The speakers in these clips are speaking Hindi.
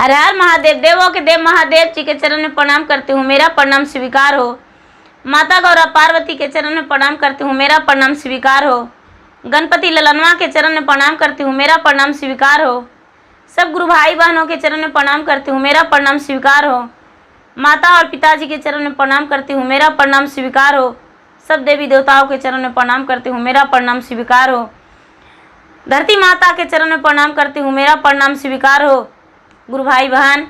हर हर महादेव। देवों के देव महादेव जी के चरण में प्रणाम करती हूँ, मेरा प्रणाम स्वीकार हो। माता गौरा पार्वती के चरण में प्रणाम करती हूँ, मेरा प्रणाम स्वीकार हो। गणपति ललनवा के चरण में प्रणाम करती हूँ, मेरा प्रणाम स्वीकार हो। सब गुरु भाई बहनों के चरण में प्रणाम करती हूँ, मेरा प्रणाम स्वीकार हो। माता और पिताजी के चरण में प्रणाम करती हूँ, मेरा प्रणाम स्वीकार हो। सब देवी देवताओं के चरण में प्रणाम करती हूँ, मेरा प्रणाम स्वीकार हो। धरती माता के चरण में प्रणाम करती हूँ, मेरा प्रणाम स्वीकार हो। गुरु भाई बहन,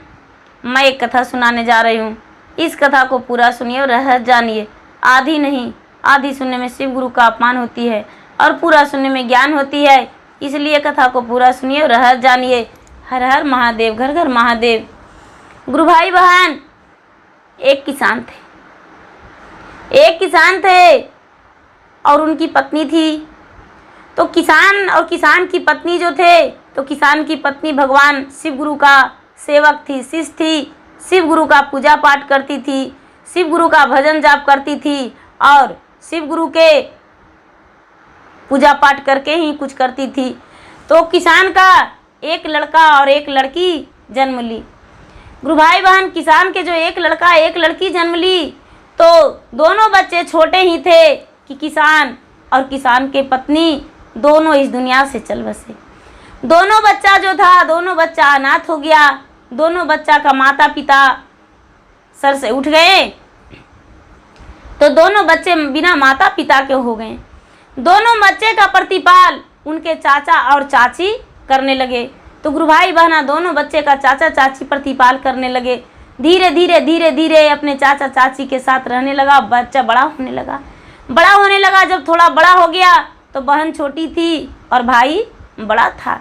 मैं एक कथा सुनाने जा रही हूँ। इस कथा को पूरा सुनिए और रहस्य जानिए। आधी नहीं, आधी सुनने में शिव गुरु का अपमान होती है और पूरा सुनने में ज्ञान होती है, इसलिए कथा को पूरा सुनिए और रहस्य जानिए। हर हर महादेव, घर घर महादेव। गुरु भाई बहन, एक किसान थे और उनकी पत्नी थी। तो किसान और किसान की पत्नी जो थे, तो किसान की पत्नी भगवान शिव गुरु का सेवक थी, शिष्य थी। शिव गुरु का पूजा पाठ करती थी, शिव गुरु का भजन जाप करती थी और शिव गुरु के पूजा पाठ करके ही कुछ करती थी। तो किसान का एक लड़का और एक लड़की जन्म ली। गुरु भाई बहन, किसान के जो एक लड़का एक लड़की जन्म ली, तो दोनों बच्चे छोटे ही थे कि किसान और किसान के पत्नी दोनों इस दुनिया से चल बसे। दोनों बच्चा जो था, दोनों बच्चा अनाथ हो गया। दोनों बच्चा का माता पिता सर से उठ गए, तो दोनों बच्चे बिना माता पिता के हो गए। दोनों बच्चे का प्रतिपाल उनके चाचा और चाची करने लगे। तो गुरु भाई बहना, दोनों बच्चे का चाचा चाची प्रतिपाल करने लगे। धीरे धीरे धीरे धीरे अपने चाचा चाची के साथ रहने लगा। बच्चा बड़ा होने लगा। जब थोड़ा बड़ा हो गया तो बहन छोटी थी और भाई बड़ा था।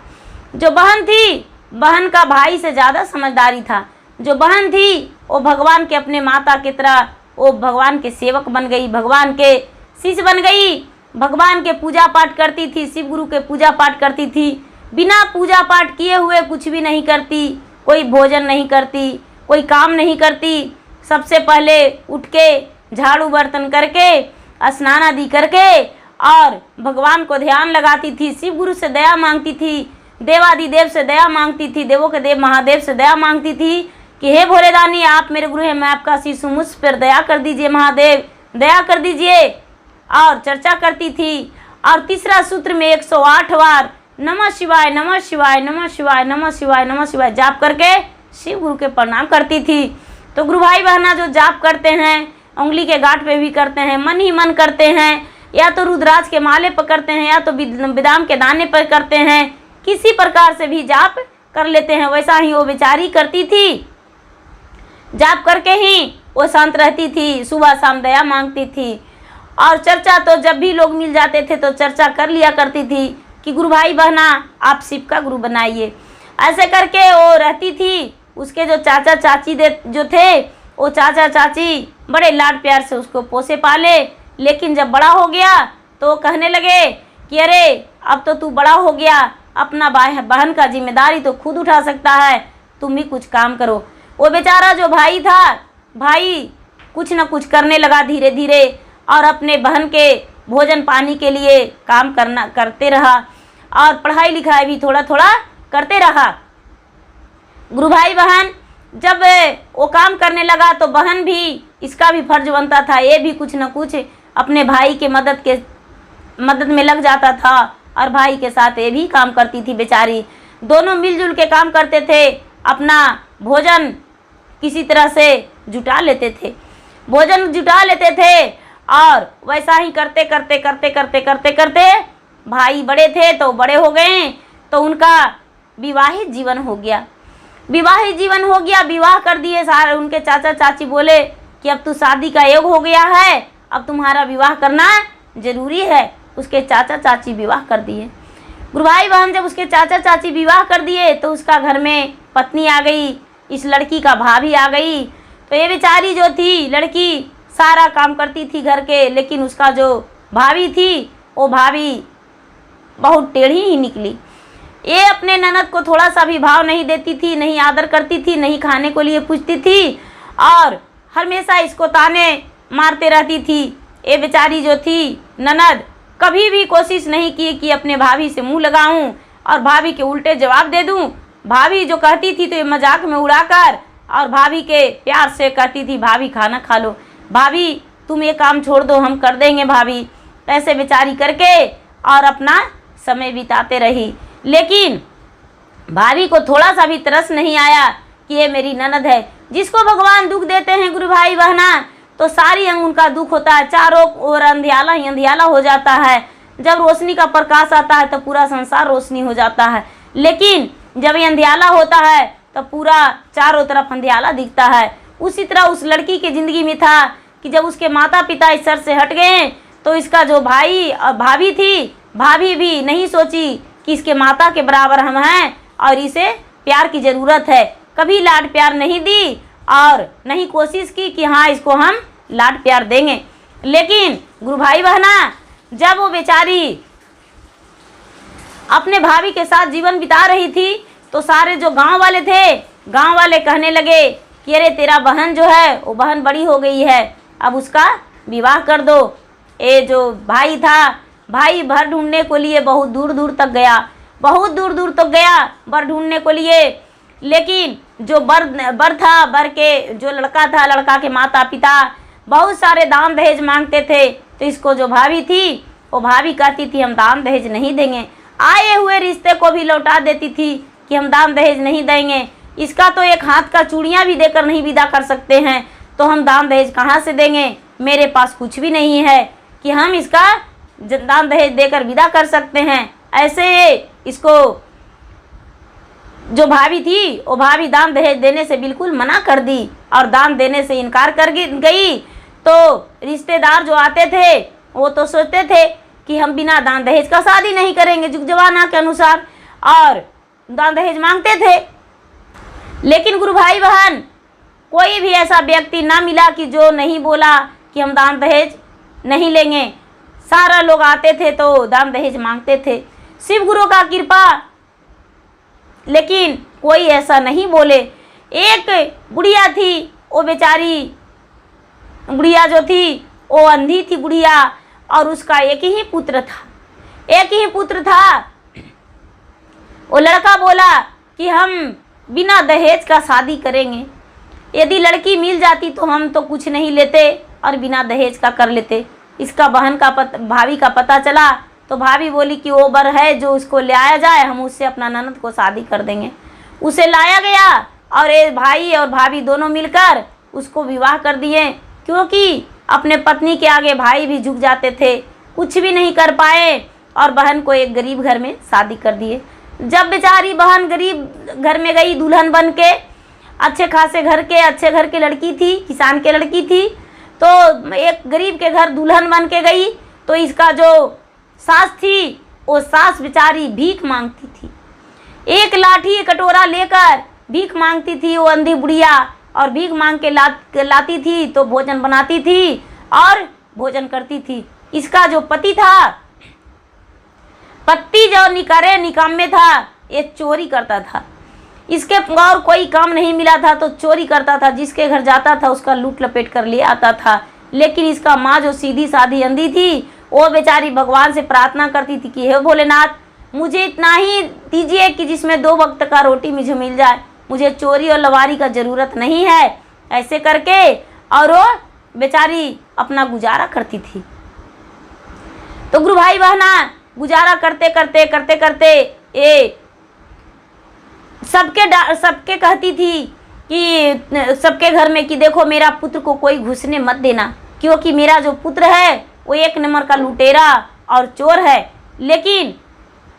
जो बहन थी, बहन का भाई से ज़्यादा समझदारी था। जो बहन थी वो भगवान के अपने माता की तरह वो भगवान के सेवक बन गई, भगवान के शिष्य बन गई। भगवान के पूजा पाठ करती थी, शिव गुरु के पूजा पाठ करती थी। बिना पूजा पाठ किए हुए कुछ भी नहीं करती, कोई भोजन नहीं करती, कोई काम नहीं करती। सबसे पहले उठ के झाड़ू बर्तन करके, स्नान आदि करके और भगवान को ध्यान लगाती थी। शिव गुरु से दया मांगती थी, देवादिदेव से दया मांगती थी, देवों के देव महादेव से दया मांगती थी कि हे भोले दानी, आप मेरे गुरु हैं, मैं आपका शिष्य हूँ, मुझ पर दया कर दीजिए महादेव, दया कर दीजिए। और चर्चा करती थी। और तीसरा सूत्र में 108 बार नमः शिवाय नमः शिवाय नमः शिवाय नमः शिवाय नमः शिवाय जाप करके शिव गुरु के प्रणाम करती थी। तो गुरु भाई बहना, जो जाप करते हैं, उंगली के गांठ पे भी करते हैं, मन ही मन करते हैं, या तो रुद्राज के माले पर करते हैं, या तो बादाम के दाने पर करते हैं, किसी प्रकार से भी जाप कर लेते हैं। वैसा ही वो बेचारी करती थी। जाप करके ही वो शांत रहती थी, सुबह शाम दया मांगती थी। और चर्चा तो जब भी लोग मिल जाते थे तो चर्चा कर लिया करती थी कि गुरु भाई बहना, आप शिव का गुरु बनाइए। ऐसे करके वो रहती थी। उसके जो चाचा चाची जो थे, वो चाचा चाची बड़े लाड प्यार से उसको पोसे पाले। लेकिन जब बड़ा हो गया तो कहने लगे कि अरे अब तो तू बड़ा हो गया, अपना बहन का जिम्मेदारी तो खुद उठा सकता है, तुम भी कुछ काम करो। वो बेचारा जो भाई था, भाई कुछ न कुछ करने लगा धीरे धीरे और अपने बहन के भोजन पानी के लिए काम करते रहा और पढ़ाई लिखाई भी थोड़ा थोड़ा करते रहा। गुरु भाई बहन जब वो काम करने लगा तो बहन भी, इसका भी फर्ज बनता था, ये भी कुछ न कुछ अपने भाई के मदद में लग जाता था और भाई के साथ ये भी काम करती थी बेचारी। दोनों मिलजुल के काम करते थे, अपना भोजन किसी तरह से जुटा लेते थे, भोजन जुटा लेते थे। और वैसा ही करते करते करते करते करते करते भाई बड़े थे तो बड़े हो गए, तो उनका विवाहित जीवन हो गया। विवाह कर दिए सारे। उनके चाचा चाची बोले कि अब तो शादी का योग हो गया है, अब तुम्हारा विवाह करना जरूरी है। उसके चाचा चाची विवाह कर दिए। गुरु भाई बहन, जब उसके चाचा चाची विवाह कर दिए तो उसका घर में पत्नी आ गई, इस लड़की का भाभी आ गई। तो ये बेचारी जो थी लड़की सारा काम करती थी घर के, लेकिन उसका जो भाभी थी वो भाभी बहुत टेढ़ी ही निकली। ये अपने ननद को थोड़ा सा भी भाव नहीं देती थी, नहीं आदर करती थी, नहीं खाने को लिए पूछती थी और हमेशा इसको ताने मारते रहती थी। ये बेचारी जो थी ननद कभी भी कोशिश नहीं की कि अपने भाभी से मुंह लगाऊं और भाभी के उल्टे जवाब दे दूं। भाभी जो कहती थी तो ये मजाक में उड़ाकर और भाभी के प्यार से कहती थी भाभी खाना खा लो, भाभी तुम ये काम छोड़ दो हम कर देंगे भाभी, ऐसे बेचारी करके और अपना समय बिताते रही। लेकिन भाभी को थोड़ा सा भी तरस नहीं आया कि ये मेरी ननद है। जिसको भगवान दुख देते हैं गुरु भाई बहना, तो सारी अंग उनका दुख होता है, चारों ओर अंधियाला ही अंधियाला हो जाता है। जब रोशनी का प्रकाश आता है तो पूरा संसार रोशनी हो जाता है, लेकिन जब ये अंधियाला होता है तो पूरा चारों तरफ अंधियाला दिखता है। उसी तरह उस लड़की की ज़िंदगी में था कि जब उसके माता पिता इस सर से हट गए तो इसका जो भाई और भाभी थी, भाभी भी नहीं सोची कि इसके माता के बराबर हम हैं और इसे प्यार की ज़रूरत है। कभी लाड प्यार नहीं दी और नहीं कोशिश की कि हाँ इसको हम लाड प्यार देंगे। लेकिन गुरु भाई बहना, जब वो बेचारी अपने भाभी के साथ जीवन बिता रही थी तो सारे जो गांव वाले थे, गांव वाले कहने लगे कि अरे तेरा बहन जो है वो बहन बड़ी हो गई है, अब उसका विवाह कर दो। ये जो भाई था, भाई भर ढूंढने को लिए बहुत दूर दूर तक गया, बहुत दूर दूर तक गया बर ढूंढने को लिए। लेकिन जो बर था, बर के जो लड़का था, लड़का के माता पिता बहुत सारे दान दहेज मांगते थे। तो इसको जो भाभी थी वो भाभी कहती थी हम दान दहेज नहीं देंगे, आए हुए रिश्ते को भी लौटा देती थी कि हम दान दहेज नहीं देंगे। इसका तो एक हाथ का चूड़ियाँ भी देकर नहीं विदा कर सकते हैं, तो हम दान दहेज कहाँ से देंगे, मेरे पास कुछ भी नहीं है कि हम इसका दान दहेज देकर विदा कर सकते हैं। ऐसे इसको जो भाभी थी वो भाभी दान दहेज देने से बिल्कुल मना कर दी और दान देने से इनकार कर गई। तो रिश्तेदार जो आते थे वो तो सोचते थे कि हम बिना दान दहेज का शादी नहीं करेंगे, जुग जमाना के अनुसार, और दान दहेज मांगते थे। लेकिन गुरु भाई बहन, कोई भी ऐसा व्यक्ति ना मिला कि जो नहीं बोला कि हम दान दहेज नहीं लेंगे। सारा लोग आते थे तो दान दहेज मांगते थे, शिव गुरु का कृपा। लेकिन कोई ऐसा नहीं बोले। एक बुढ़िया थी, वो बेचारी बुढ़िया जो थी वो अंधी थी बुढ़िया, और उसका एक ही पुत्र था, एक ही पुत्र था। वो लड़का बोला कि हम बिना दहेज का शादी करेंगे, यदि लड़की मिल जाती तो हम तो कुछ नहीं लेते और बिना दहेज का कर लेते। इसका बहन का भाभी का पता चला तो भाभी बोली कि वो बर है जो उसको ले आया जाए, हम उससे अपना ननद को शादी कर देंगे। उसे लाया गया और ये भाई और भाभी दोनों मिलकर उसको विवाह कर दिए, क्योंकि अपने पत्नी के आगे भाई भी झुक जाते थे, कुछ भी नहीं कर पाए और बहन को एक गरीब घर में शादी कर दिए। जब बेचारी बहन गरीब घर में गई दुल्हन बन के, अच्छे खासे घर के, अच्छे घर की लड़की थी, किसान के लड़की थी, तो एक गरीब के घर दुल्हन बन के गई। तो इसका जो सास थी वो सास बेचारी भीख मांगती थी, एक लाठी कटोरा लेकर भीख मांगती थी वो अंधी बुढ़िया, और भीख मांग के लाती थी तो भोजन बनाती थी और भोजन करती थी। इसका जो पति था, पति जो निकामे था, ये चोरी करता था, इसके और कोई काम नहीं मिला था तो चोरी करता था, जिसके घर जाता था उसका लूट लपेट कर ले आता था। लेकिन इसका माँ जो सीधी साधी अंधी थी वो बेचारी भगवान से प्रार्थना करती थी कि हे भोलेनाथ, मुझे इतना ही दीजिए कि जिसमें 2 वक्त का रोटी मुझे मिल जाए, मुझे चोरी और लवारी का ज़रूरत नहीं है। ऐसे करके और वो बेचारी अपना गुजारा करती थी। तो गुरु भाई बहना, गुजारा करते करते करते करते ये सबके कहती थी कि सबके घर में कि देखो मेरा पुत्र को कोई घुसने मत देना, क्योंकि मेरा जो पुत्र है वो 1 नंबर का लुटेरा और चोर है। लेकिन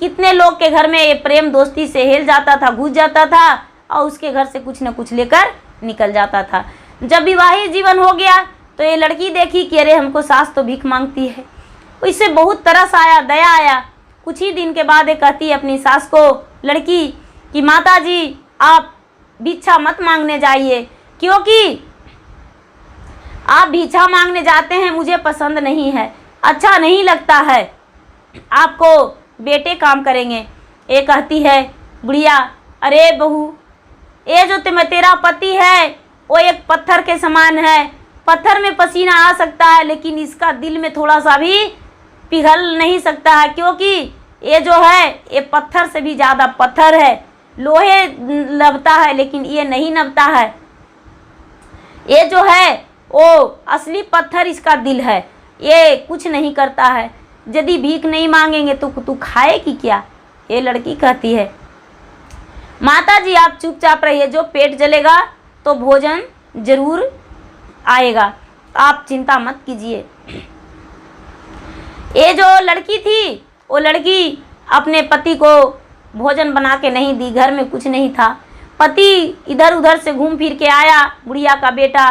कितने लोग के घर में ये प्रेम दोस्ती से हेल जाता था, घुस जाता था और उसके घर से कुछ न कुछ लेकर निकल जाता था। जब विवाहित जीवन हो गया तो ये लड़की देखी कि अरे हमको सास तो भीख मांगती है, इससे बहुत तरस आया, दया आया। कुछ ही दिन के बाद ये कहती है अपनी सास को, लड़की, कि माता जी आप भिक्षा मत मांगने जाइए, क्योंकि आप भिक्षा मांगने जाते हैं मुझे पसंद नहीं है, अच्छा नहीं लगता है, आपको बेटे काम करेंगे। ये कहती है बुढ़िया, अरे बहू, ये जो तेरा पति है वो एक पत्थर के समान है, पत्थर में पसीना आ सकता है लेकिन इसका दिल में थोड़ा सा भी पिघल नहीं सकता है, क्योंकि ये जो है ये पत्थर से भी ज़्यादा पत्थर है। लोहे नभता है लेकिन ये नहीं नभता है। ये जो है वो असली पत्थर इसका दिल है, ये कुछ नहीं करता है। यदि भीख नहीं मांगेंगे तो तू खाएगी क्या? ये लड़की कहती है। माता जी आप चुपचाप रहिए, जो पेट जलेगा तो भोजन जरूर आएगा, आप चिंता मत कीजिए। ये जो लड़की थी वो लड़की अपने पति को भोजन बना के नहीं दी, घर में कुछ नहीं था। पति इधर उधर से घूम फिर के आया, बुढ़िया का बेटा,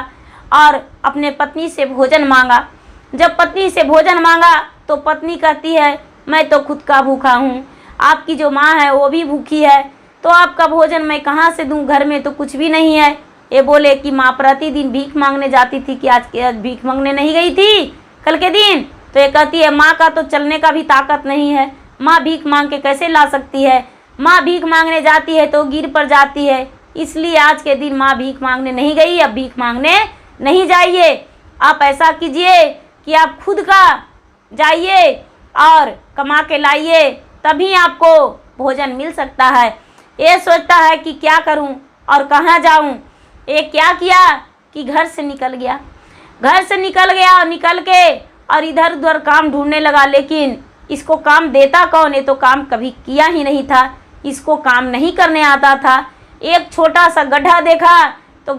और अपने पत्नी से भोजन मांगा। जब पत्नी से भोजन मांगा तो पत्नी कहती है मैं तो खुद का भूखा हूँ, आपकी जो माँ है वो भी भूखी है, तो आपका भोजन मैं कहाँ से दूँ, घर में तो कुछ भी नहीं है। ये बोले कि माँ प्रतिदिन भीख मांगने जाती थी कि आज भीख मांगने नहीं गई थी कल के दिन? तो ये कहती है माँ का तो चलने का भी ताकत नहीं है, माँ भीख मांग के कैसे ला सकती है? माँ भीख मांगने जाती है तो गिर पड़ जाती है, इसलिए आज के दिन माँ भीख मांगने नहीं गई, अब भीख मांगने नहीं जाइए। आप ऐसा कीजिए कि आप खुद का जाइए और कमा के लाइए, तभी आपको भोजन मिल सकता है। ये सोचता है कि क्या करूं और कहाँ जाऊं। ये क्या किया कि घर से निकल गया। घर से निकल गया और निकल के और इधर उधर काम ढूंढने लगा, लेकिन इसको काम देता कौन? है तो काम कभी किया ही नहीं था, इसको काम नहीं करने आता था। एक छोटा सा गड्ढा देखा तो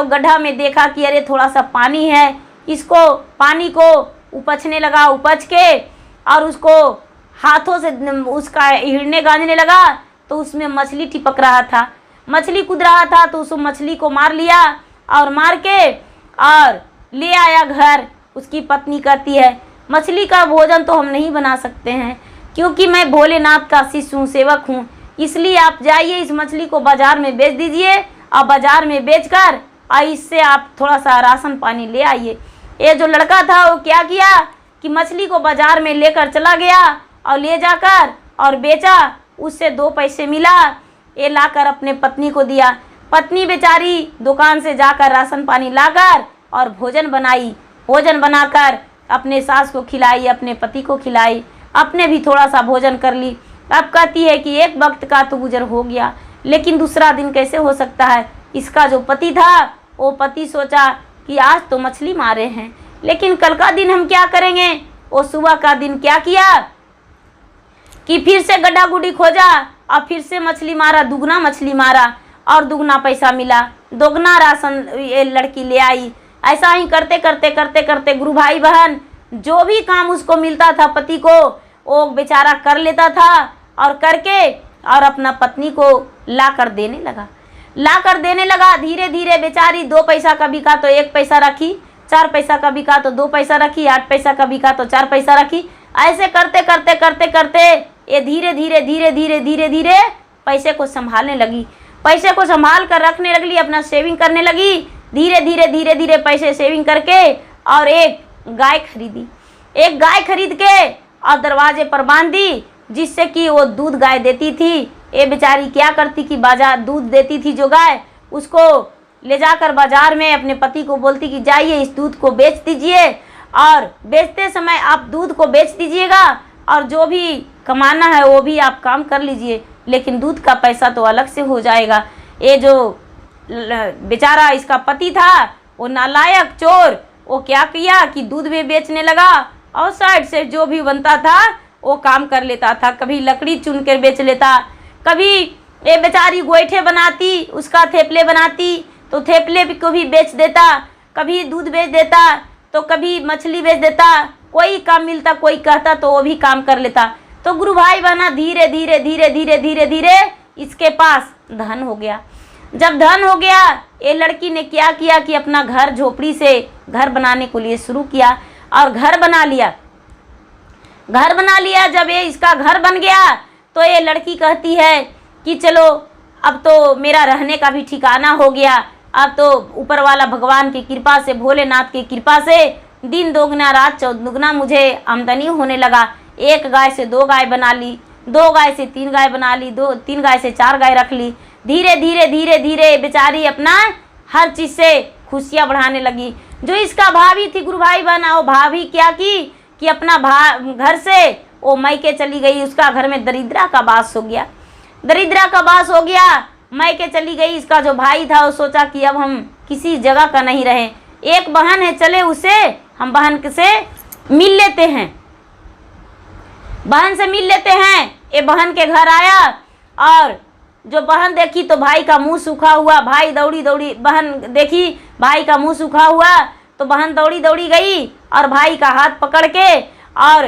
गड्ढा में देखा कि अरे थोड़ा सा पानी है, इसको पानी को उपछने लगा, उपछ के और उसको हाथों से उसका हिड़ने गांजने लगा तो उसमें मछली टिपक रहा था, मछली कूद रहा था, तो उस मछली को मार लिया और मार के और ले आया घर। उसकी पत्नी कहती है मछली का भोजन तो हम नहीं बना सकते हैं, क्योंकि मैं भोलेनाथ का शिष्य हूँ, सेवक हूँ, इसलिए आप जाइए इस मछली को बाजार में बेच दीजिए और बाजार में बेचकर और इससे आप थोड़ा सा राशन पानी ले आइए। ये जो लड़का था वो क्या किया कि मछली को बाजार में लेकर चला गया और ले जाकर और बेचा, उससे 2 पैसे मिला, ये लाकर अपने पत्नी को दिया। पत्नी बेचारी दुकान से जाकर राशन पानी लाकर और भोजन बनाई, भोजन बनाकर अपने सास को खिलाई, अपने पति को खिलाई, अपने भी थोड़ा सा भोजन कर ली। अब कहती है कि एक वक्त का तो गुजर हो गया, लेकिन दूसरा दिन कैसे हो सकता है? इसका जो पति था वो पति सोचा कि आज तो मछली मारे हैं, लेकिन कल का दिन हम क्या करेंगे? वो सुबह का दिन क्या किया कि फिर से गड्ढा गुड्डी खोजा और फिर से मछली मारा, दुगना मछली मारा और दुगना पैसा मिला, दोगुना राशन ये लड़की ले आई। ऐसा ही करते करते करते करते गुरु भाई बहन जो भी काम उसको मिलता था पति को वो बेचारा कर लेता था और करके और अपना पत्नी को ला कर देने लगा। धीरे धीरे बेचारी 2 पैसा का बिका तो 1 पैसा रखी, 4 पैसा का बिका तो 2 पैसा रखी, 8 पैसा का बिका तो 4 पैसा रखी। ऐसे करते करते करते करते ये धीरे धीरे पैसे को संभालने लगी, पैसे को संभाल कर रखने लगी, अपना सेविंग करने लगी। धीरे धीरे पैसे सेविंग करके और एक गाय खरीद के और दरवाजे पर बांध दी, जिससे कि वो दूध गाय देती थी। ये बेचारी क्या करती कि बाजार दूध देती थी जो गाय, उसको ले जाकर बाजार में अपने पति को बोलती कि जाइए इस दूध को बेच दीजिए और बेचते समय आप दूध को बेच दीजिएगा और जो भी कमाना है वो भी आप काम कर लीजिए, लेकिन दूध का पैसा तो अलग से हो जाएगा। ये जो बेचारा इसका पति था वो नालायक चोर, वो क्या किया कि दूध भी बेचने लगा और साइड से जो भी बनता था वो काम कर लेता था। कभी लकड़ी चुन कर बेच लेता, कभी ये बेचारी गोईठे बनाती, उसका थेपले बनाती तो थेपले को भी बेच देता, कभी दूध बेच देता तो कभी मछली बेच देता, कोई काम मिलता कोई कहता तो वो भी काम कर लेता। तो गुरु भाई बहना धीरे धीरे इसके पास धन हो गया। जब धन हो गया ये लड़की ने क्या किया कि अपना घर झोपड़ी से घर बनाने को लिए शुरू किया और घर बना लिया। जब ये इसका घर बन गया तो ये लड़की कहती है कि चलो अब तो मेरा रहने का भी ठिकाना हो गया, अब तो ऊपर वाला भगवान की कृपा से, भोलेनाथ की कृपा से दिन दोगुना रात चौदुगना मुझे आमदनी होने लगा। 1 गाय से 2 गाय बना ली, 2 गाय से 3 गाय बना ली, 3 गाय से 4 गाय रख ली। धीरे धीरे बेचारी अपना हर चीज़ से खुशियाँ बढ़ाने लगी। जो इसका भाभी थी गुरु भाई बहना, वो भाभी क्या की कि अपना घर से वो मायके चली गई, उसका घर में दरिद्रा का वास हो गया। दरिद्रा का वास हो गया, मैके चली गई। इसका जो भाई था वो सोचा कि अब हम किसी जगह का नहीं रहे, एक बहन है, चले उसे हम बहन से मिल लेते हैं, बहन से मिल लेते हैं। ये बहन के घर आया और जो बहन देखी तो भाई का मुंह सूखा हुआ। भाई दौड़ी दौड़ी, बहन देखी भाई का मुंह सूखा हुआ तो बहन दौड़ी दौड़ी गई और भाई का हाथ पकड़ के और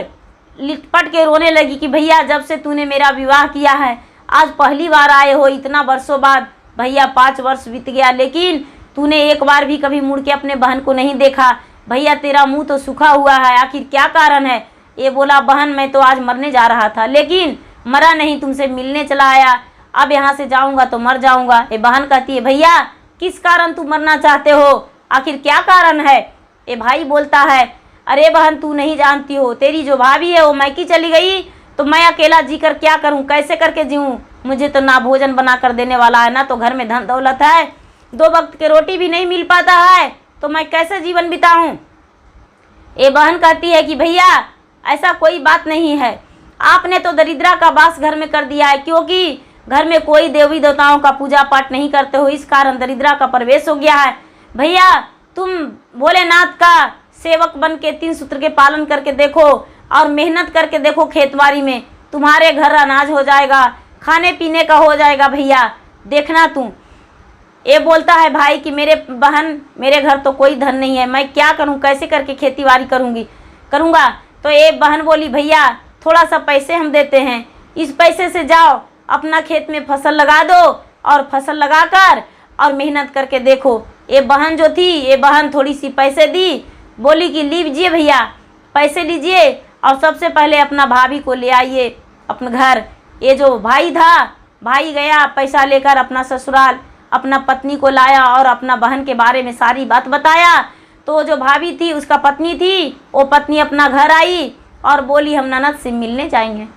लिपट के रोने लगी कि भैया जब से तूने मेरा विवाह किया है, आज पहली बार आए हो इतना वर्षों बाद। भैया 5 वर्ष बीत गया लेकिन तूने एक बार भी कभी मुड़ के अपने बहन को नहीं देखा। भैया तेरा मुंह तो सूखा हुआ है, आखिर क्या कारण है? ये बोला, बहन मैं तो आज मरने जा रहा था लेकिन मरा नहीं, तुमसे मिलने चला आया। अब यहाँ से जाऊँगा तो मर जाऊँगा। ये बहन कहती है, भैया किस कारण तू मरना चाहते हो, आखिर क्या कारण है? ये भाई बोलता है, अरे बहन तू नहीं जानती हो, तेरी जो भाभी है वो मैकी चली गई तो मैं अकेला जी कर क्या करूं, कैसे करके जीऊं? मुझे तो ना भोजन बना कर देने वाला है, ना तो घर में धन दौलत है, 2 वक्त के रोटी भी नहीं मिल पाता है, तो मैं कैसे जीवन बिताऊं? ये बहन कहती है कि भैया ऐसा कोई बात नहीं है, आपने तो दरिद्रा का वास घर में कर दिया है, क्योंकि घर में कोई देवी देवताओं का पूजा पाठ नहीं करते हो, इस कारण दरिद्रा का प्रवेश हो गया है। भैया तुम भोलेनाथ का सेवक बन के 3 सूत्र के पालन करके देखो और मेहनत करके देखो, खेतबाड़ी में तुम्हारे घर अनाज हो जाएगा, खाने पीने का हो जाएगा, भैया देखना तू। ये बोलता है भाई कि मेरे बहन मेरे घर तो कोई धन नहीं है, मैं क्या करूं, कैसे करके खेती बाड़ी करूंगा। तो ये बहन बोली, भैया थोड़ा सा पैसे हम देते हैं, इस पैसे से जाओ अपना खेत में फसल लगा दो और फसल लगाकर और मेहनत करके देखो। ये बहन जो थी, ये बहन थोड़ी सी पैसे दी, बोली कि लीजिए भैया पैसे लीजिए और सबसे पहले अपना भाभी को ले आइए अपने घर। ये जो भाई था, भाई गया पैसा लेकर अपना ससुराल, अपना पत्नी को लाया और अपना बहन के बारे में सारी बात बताया। तो जो भाभी थी उसका पत्नी थी, वो पत्नी अपना घर आई और बोली हम ननद से मिलने जाएंगे।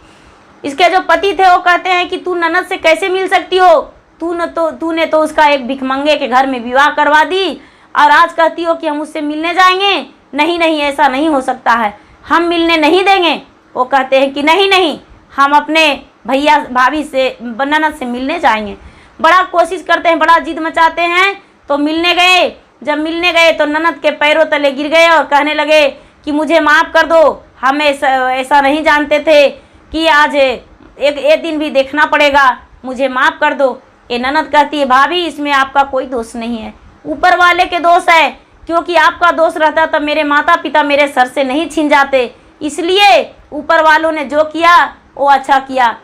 इसके जो पति थे वो कहते हैं कि तू ननद से कैसे मिल सकती हो, तूने तो उसका एक भिखमंगे के घर में विवाह करवा दी और आज कहती हो कि हम उससे मिलने जाएंगे। नहीं नहीं, ऐसा नहीं हो सकता है, हम मिलने नहीं देंगे। वो कहते हैं कि नहीं नहीं, हम अपने भैया भाभी से ननद से मिलने जाएंगे। बड़ा कोशिश करते हैं, बड़ा जिद मचाते हैं। तो मिलने गए, जब मिलने गए तो ननद के पैरों तले गिर गए और कहने लगे कि मुझे माफ़ कर दो, हम ऐसा नहीं जानते थे कि आज एक दिन भी देखना पड़ेगा, मुझे माफ़ कर दो। ये ननद कहती है, भाभी इसमें आपका कोई दोष नहीं है, ऊपर वाले के दोष है, क्योंकि आपका दोष रहता तो मेरे माता पिता मेरे सर से नहीं छीन जाते, इसलिए ऊपर वालों ने जो किया वो अच्छा किया।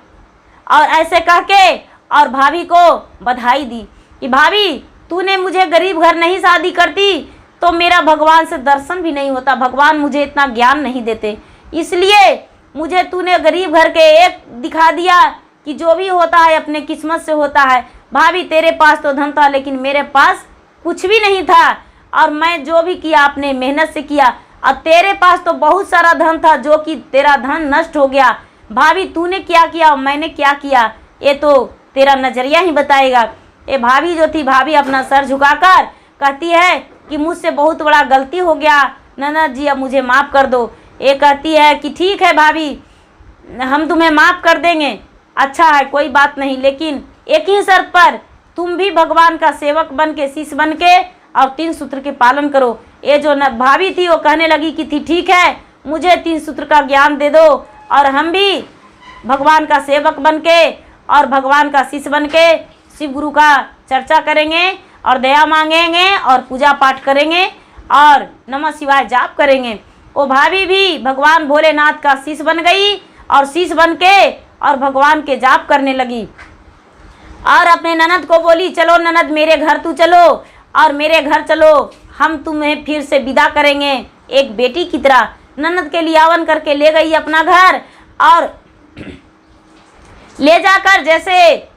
और ऐसे कह के और भाभी को बधाई दी कि भाभी तूने मुझे गरीब घर नहीं शादी करती तो मेरा भगवान से दर्शन भी नहीं होता, भगवान मुझे इतना ज्ञान नहीं देते, इसलिए मुझे तूने गरीब घर के एक दिखा दिया कि जो भी होता है अपने किस्मत से होता है। भाभी तेरे पास तो धन था लेकिन मेरे पास कुछ भी नहीं था, और मैं जो भी किया आपने मेहनत से किया, और तेरे पास तो बहुत सारा धन था जो कि तेरा धन नष्ट हो गया। भाभी तूने क्या किया और मैंने क्या किया ये तो तेरा नज़रिया ही बताएगा। ये भाभी जो थी, भाभी अपना सर झुकाकर कहती है कि मुझसे बहुत बड़ा गलती हो गया ननद जी, अब मुझे माफ़ कर दो। ये कहती है कि ठीक है भाभी, हम तुम्हें माफ़ कर देंगे, अच्छा है कोई बात नहीं, लेकिन एक ही शर्त पर, तुम भी भगवान का सेवक बन के, शिष्य बन के और 3 सूत्र के पालन करो। ये जो भाभी थी वो कहने लगी कि ठीक है, मुझे 3 सूत्र का ज्ञान दे दो और हम भी भगवान का सेवक बन के और भगवान का शिष्य बन के शिव गुरु का चर्चा करेंगे और दया मांगेंगे और पूजा पाठ करेंगे और नमः शिवाय जाप करेंगे। वो भाभी भी भगवान भोलेनाथ का शिष्य बन गई और शिष्य बन के और भगवान के जाप करने लगी और अपने ननद को बोली, चलो ननद मेरे घर तू चलो और मेरे घर चलो, हम तुम्हें फिर से विदा करेंगे एक बेटी की तरह। ननद के लियावन करके ले गई अपना घर और ले जाकर जैसे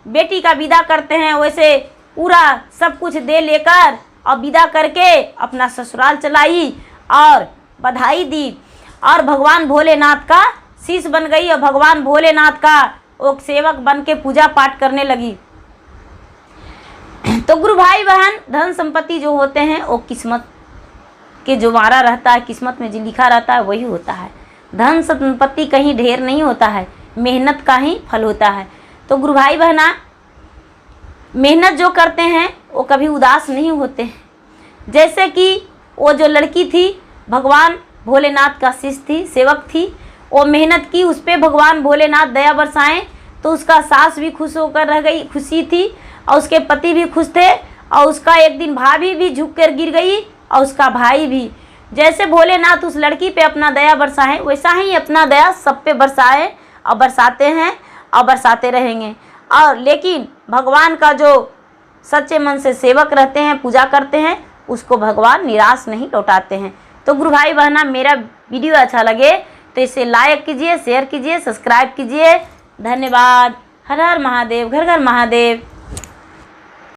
बेटी का विदा करते हैं वैसे पूरा सब कुछ दे लेकर और विदा करके अपना ससुराल चलाई और बधाई दी और भगवान भोलेनाथ का शिष्य बन गई और भगवान भोलेनाथ का वो सेवक बन के पूजा पाठ करने लगी। तो गुरु भाई बहन, धन संपत्ति जो होते हैं वो किस्मत के जो मारा रहता है, किस्मत में जो लिखा रहता है वही होता है। धन संपत्ति कहीं ढेर नहीं होता है, मेहनत का ही फल होता है। तो गुरु भाई बहना, मेहनत जो करते हैं वो कभी उदास नहीं होते हैं। जैसे कि वो जो लड़की थी भगवान भोलेनाथ का शिष्य थी, सेवक थी, वो मेहनत की, उस पर भगवान भोलेनाथ दया बरसाएं तो उसका सास भी खुश होकर रह गई, खुशी थी, और उसके पति भी खुश थे, और उसका एक दिन भाभी भी झुक कर गिर गई और उसका भाई भी। जैसे भोलेनाथ उस लड़की पे अपना दया बरसाएं वैसा ही अपना दया सब पे बरसाए और बरसाते हैं और बरसाते रहेंगे। और लेकिन भगवान का जो सच्चे मन से सेवक रहते हैं, पूजा करते हैं, उसको भगवान निराश नहीं लौटाते हैं। तो गुरु भाई बहना, मेरा वीडियो अच्छा लगे तो इसे लाइक कीजिए, शेयर कीजिए, सब्सक्राइब कीजिए। धन्यवाद। हर हर महादेव, घर घर महादेव।